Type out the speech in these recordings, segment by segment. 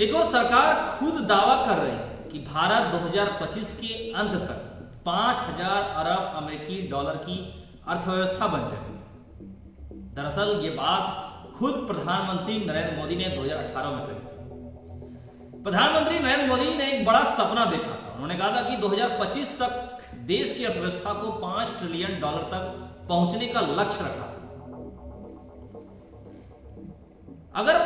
एक और सरकार खुद दावा कर रही है कि भारत 2025 के अंत तक 5000 अरब अमेरिकी डॉलर की अर्थव्यवस्था बन जाए। दरअसल ये बात खुद प्रधानमंत्री नरेंद्र मोदी ने 2018 में कही थी। प्रधानमंत्री नरेंद्र मोदी ने एक बड़ा सपना देखा था। उन्होंने कहा था कि 2025 तक देश की अर्थव्यवस्था को 5 ट्रिलियन डॉलर तक पहुंचने का लक्ष्य रखा था। अगर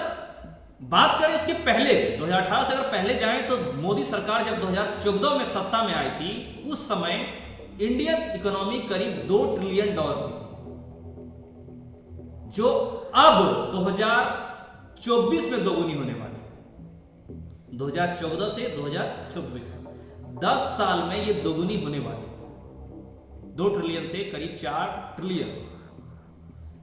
बात करें इसके पहले 2018 से अगर पहले जाएं तो मोदी सरकार जब 2014 में सत्ता में आई थी, उस समय इंडियन इकोनॉमी करीब 2 ट्रिलियन डॉलर की थी, जो अब 2024 में दोगुनी होने वाली है। 2014 से 2024 10 साल में ये दोगुनी होने वाली है, 2 ट्रिलियन से करीब 4 ट्रिलियन।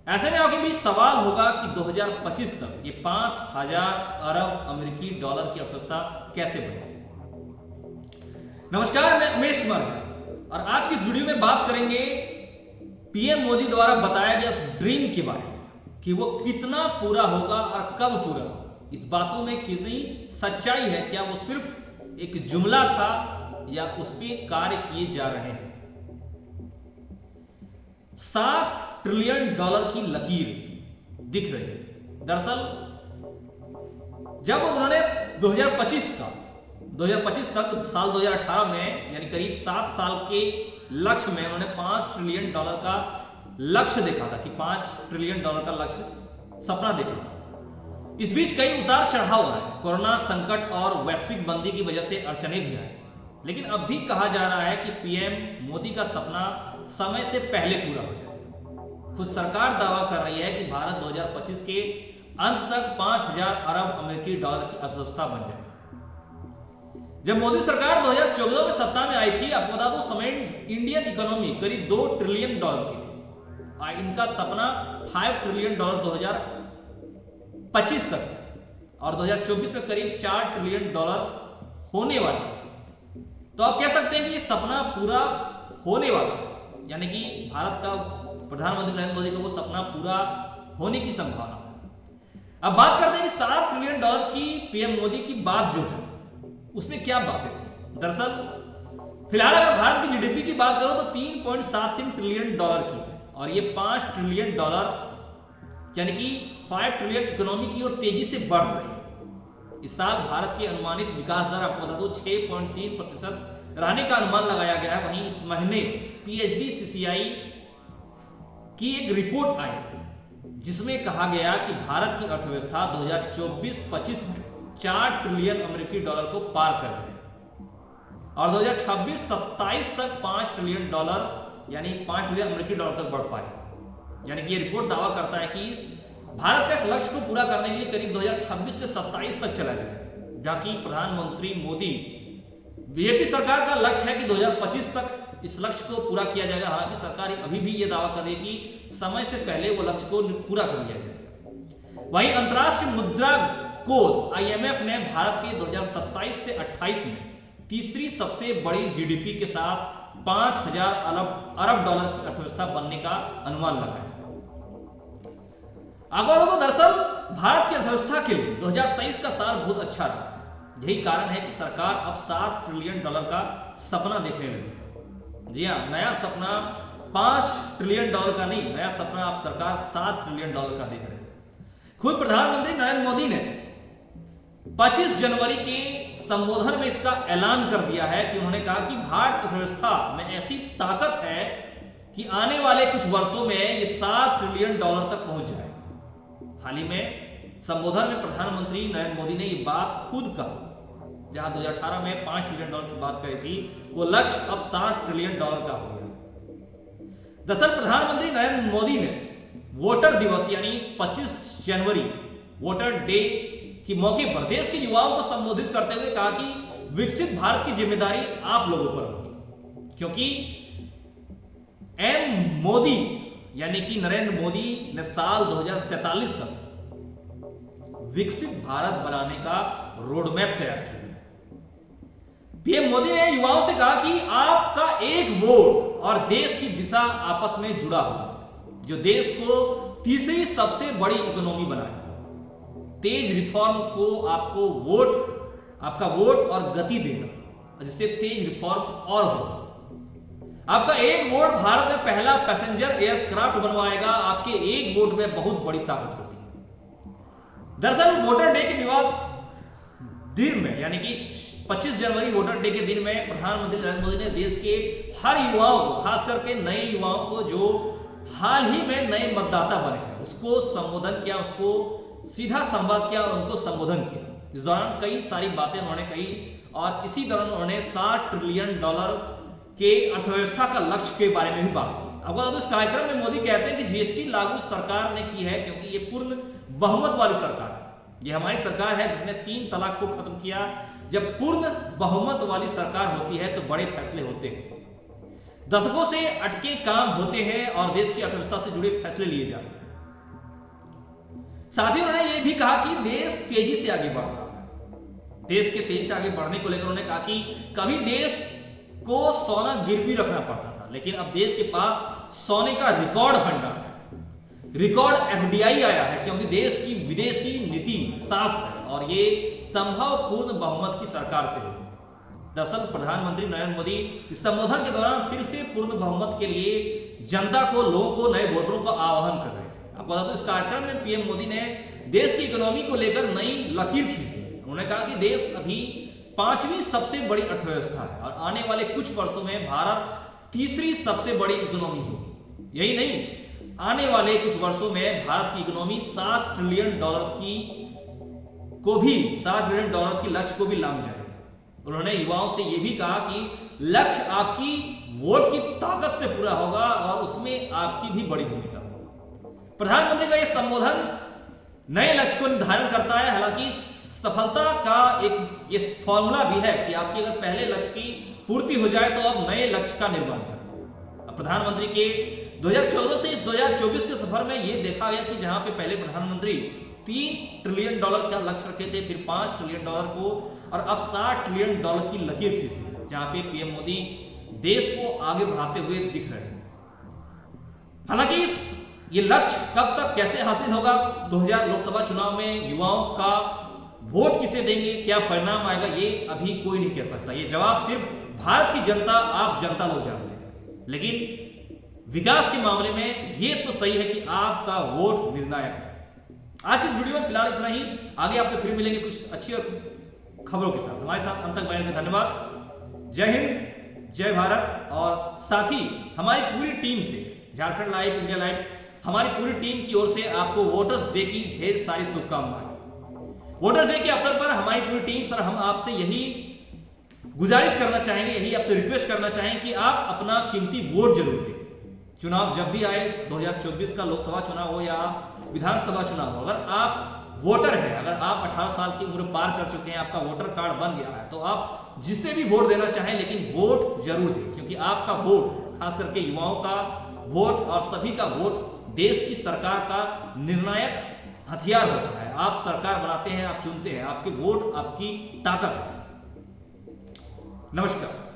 ऐसे में आपके बीच सवाल होगा कि 2025 तक ये 5000 अरब अमेरिकी डॉलर की अर्थव्यवस्था कैसे बने। नमस्कार, मैं उमेश कुमार झा और आज की इस वीडियो में बात करेंगे पीएम मोदी द्वारा बताया गया उस ड्रीम के बारे में कि वो कितना पूरा होगा और कब पूरा होगा। इस बातों में कितनी सच्चाई है, क्या वो सिर्फ एक जुमला था या उस पर कार्य किए जा रहे हैं। 7 ट्रिलियन डॉलर की लकीर दिख रही है। दरअसल जब उन्होंने 2025 तक साल 2018 में यानी करीब 7 साल के लक्ष्य में उन्होंने 5 ट्रिलियन डॉलर का लक्ष्य देखा था कि 5 ट्रिलियन डॉलर का लक्ष्य सपना देखा था। इस बीच कई उतार चढ़ाव आए, कोरोना संकट और वैश्विक मंदी की वजह से अड़चने भी आए, लेकिन अब भी कहा जा रहा है कि पीएम मोदी का सपना समय से पहले पूरा हो जाए। खुद सरकार दावा कर रही है कि भारत 2025 के अंत तक 5000 अरब अमेरिकी डॉलर की अर्थव्यवस्था बन जाए। जब मोदी सरकार 2014 में सत्ता में आई थी, आपको बता दो समय इंडियन इकोनॉमी करीब 2 ट्रिलियन डॉलर की थी। इनका सपना 5 ट्रिलियन डॉलर 2025 तक और 2024 में करीब 4 ट्रिलियन डॉलर होने वाला है। तो आप कह सकते हैं कि ये सपना पूरा होने वाला है, यानी कि भारत का प्रधानमंत्री नरेंद्र मोदी का वो सपना पूरा होने की संभावना है। अब बात करते हैं कि 7 ट्रिलियन डॉलर की पीएम मोदी की बात जो है उसमें क्या बातें थी। दरअसल फिलहाल अगर भारत की जीडीपी की बात करो तो 3.73 ट्रिलियन डॉलर की है और ये 5 ट्रिलियन डॉलर यानी कि 5 ट्रिलियन इकोनॉमी की ओर तेजी से बढ़ रही है। इस साल भारत की अनुमानित विकास दर आपको बता दो 6.3% रहने का अनुमान लगाया गया है। वहीं इस महीने पीएचडी सीसीआई की एक रिपोर्ट आई जिसमें कहा गया कि भारत की अर्थव्यवस्था 2024-25 में 4 ट्रिलियन अमेरिकी डॉलर को पार कर जाएगी और 2026-27 तक 5 ट्रिलियन डॉलर यानी 5 ट्रिलियन अमेरिकी डॉलर तक बढ़ पाए। यानी कि ये रिपोर्ट दावा करता है कि भारत का इस लक्ष्य को पूरा करने के लिए करीब 2026 से 27 तक चला जाएगा, जबकि प्रधानमंत्री मोदी बीजेपी सरकार का लक्ष्य है कि 2025 तक इस लक्ष्य को पूरा किया जाएगा। हालांकि सरकार अभी भी यह दावा कर रही है कि समय से पहले वो लक्ष्य को पूरा कर लिया जाएगा। वहीं अंतर्राष्ट्रीय मुद्रा कोष आईएमएफ ने भारत के 2027 से 28 में तीसरी सबसे बड़ी जीडीपी के साथ 5000 अरब डॉलर की अर्थव्यवस्था बनने का अनुमान लगाया। अगर तो दरअसल भारत की अर्थव्यवस्था के लिए 2023 का साल बहुत अच्छा रहा। यही कारण है कि सरकार अब 7 ट्रिलियन डॉलर का सपना देखने लगी। जी हाँ, नया सपना 5 ट्रिलियन डॉलर का नहीं, नया सपना अब सरकार 7 ट्रिलियन डॉलर का देख रहे हैं। खुद प्रधानमंत्री नरेंद्र मोदी ने 25 जनवरी के संबोधन में इसका ऐलान कर दिया है कि उन्होंने कहा कि भारत अर्थव्यवस्था में ऐसी ताकत है कि आने वाले कुछ वर्षों में ये 7 ट्रिलियन डॉलर तक पहुंच जाए। हाल ही में संबोधन में प्रधानमंत्री नरेंद्र मोदी ने ये बात खुद कहा। जहां 2018 में 5 ट्रिलियन डॉलर की बात करी थी, वो लक्ष्य अब 7 ट्रिलियन डॉलर का हो गया। दरअसल प्रधानमंत्री नरेंद्र मोदी ने वोटर दिवस यानी 25 जनवरी वोटर डे के मौके पर देश के युवाओं को संबोधित करते हुए कहा कि विकसित भारत की जिम्मेदारी आप लोगों पर होगी, क्योंकि एम मोदी यानी कि नरेंद्र मोदी ने साल 2047 तक विकसित भारत बनाने का रोडमैप तैयार किया। पीएम मोदी ने युवाओं से कहा कि आपका एक वोट और देश की दिशा आपस में जुड़ा हुआ, जो देश को तीसरी सबसे बड़ी इकोनॉमी बनाएगा। तेज रिफॉर्म को आपको आपका वोट और गति देना, जिससे तेज रिफॉर्म और हो। आपका एक वोट भारत में पहला पैसेंजर एयरक्राफ्ट बनवाएगा। आपके एक वोट में बहुत बड़ी ताकत होती है। दरअसल वोटर डे के दिन में, यानी कि 25 जनवरी वोटर डे के दिन में प्रधानमंत्री नरेंद्र मोदी ने देश के हर युवाओं को, खास करके नए युवाओं को जो हाल ही में नए मतदाता बने हैं, उसको संबोधन किया, उसको सीधा संवाद किया और उनको संबोधन किया। इस दौरान कई सारी बातें उन्होंने कही और इसी दौरान उन्होंने $60 ट्रिलियन के अर्थव्यवस्था का लक्ष्य के बारे में भी बात की। आपको बता दूं, इस कार्यक्रम में मोदी कहते हैं कि जीएसटी लागू सरकार ने की है क्योंकि ये पूर्ण बहुमत वाली सरकार है। ये हमारी सरकार है जिसने 3 तलाक को खत्म किया। जब पूर्ण बहुमत वाली सरकार होती है तो बड़े फैसले होते हैं, दशकों से अटके काम होते हैं और देश की अर्थव्यवस्था से जुड़े फैसले लिए जाते हैं। साथ ही उन्होंने ये भी कहा कि देश तेजी से आगे बढ़ रहा है। देश के तेजी से आगे बढ़ने को लेकर उन्होंने कहा कि कभी देश को सोना गिरवी रखना पड़ता था, लेकिन अब देश के पास सोने का रिकॉर्ड भंडार है, रिकॉर्ड एफडीआई आया है क्योंकि देश की विदेशी नीति साफ है और ये संभव पूर्ण बहुमत की सरकार से होगी। दरअसल प्रधानमंत्री नरेंद्र मोदी इस संबोधन के दौरान फिर से पूर्ण बहुमत के लिए जनता को, लोगों को, नए वोटरों का आह्वान कर रहे थे। आपको बता दो, इस कार्यक्रम में पीएम मोदी ने देश की इकोनॉमी को लेकर नई लकीर खींच दी। उन्होंने कहा कि देश अभी 5वीं सबसे बड़ी अर्थव्यवस्था है और आने वाले कुछ वर्षों में भारत 3री सबसे बड़ी इकोनॉमी होगी। यही नहीं, आने वाले कुछ वर्षों में भारत की इकोनॉमी $7 ट्रिलियन की लक्ष्य को भी लांघ जाएगा। उन्होंने युवाओं से यह भी कहा कि लक्ष्य आपकी वोट की ताकत से पूरा होगा और उसमें आपकी भी बड़ी भूमिका होगी। प्रधानमंत्री का यह संबोधन नए लक्ष्य को निर्धारण करता है। हालांकि सफलता का एक ये फॉर्मूला भी है कि आपकी अगर पहले लक्ष्य की पूर्ति हो जाए तो अब नए लक्ष्य का निर्माण करें। अब प्रधानमंत्री के 2014 से इस 2024 के सफर में यह देखा गया कि जहां पे पहले प्रधानमंत्री $3 ट्रिलियन का लक्ष्य रखे थे, फिर $5 ट्रिलियन को, और अब $60 ट्रिलियन की लकीर खींच दी, जहां पे पीएम मोदी देश को आगे बढ़ाते हुए दिख रहे हैं। हालांकि ये लक्ष्य कब तक कैसे हासिल होगा, 2000 लोकसभा चुनाव में युवाओं का वोट किसे देंगे, क्या परिणाम आएगा, ये अभी कोई नहीं कह सकता। ये जवाब सिर्फ भारत की जनता, आप जनता लोग जानते हैं। लेकिन विकास के मामले में ये तो सही है कि आपका वोट निर्णायक है। आज की इस वीडियो में फिलहाल इतना ही। आगे आपसे फिर मिलेंगे कुछ अच्छी और खबरों के साथ। हमारे साथ अंत तक बने रहने धन्यवाद। जय हिंद, जय भारत। और साथ ही हमारी पूरी टीम से, झारखंड लाइव, इंडिया लाइव, हमारी पूरी टीम की ओर से आपको वोटर्स डे की ढेर सारी शुभकामनाएं। वोटर्स डे के अवसर पर हमारी पूरी टीम सर, हम आपसे यही गुजारिश करना चाहेंगे, यही आपसे रिक्वेस्ट करना चाहेंगे कि आप अपना कीमती वोट जरूर दें। चुनाव जब भी आए, 2024 का लोकसभा चुनाव हो या विधानसभा चुनाव हो, अगर आप वोटर हैं, अगर आप 18 साल की उम्र पार कर चुके हैं, आपका वोटर कार्ड बन गया है, तो आप जिससे भी वोट देना चाहें, लेकिन वोट जरूर दें, क्योंकि आपका वोट, खास करके युवाओं का वोट और सभी का वोट देश की सरकार का निर्णायक हथियार होता है। आप सरकार बनाते हैं, आप चुनते हैं, आपके वोट आपकी ताकत है। नमस्कार।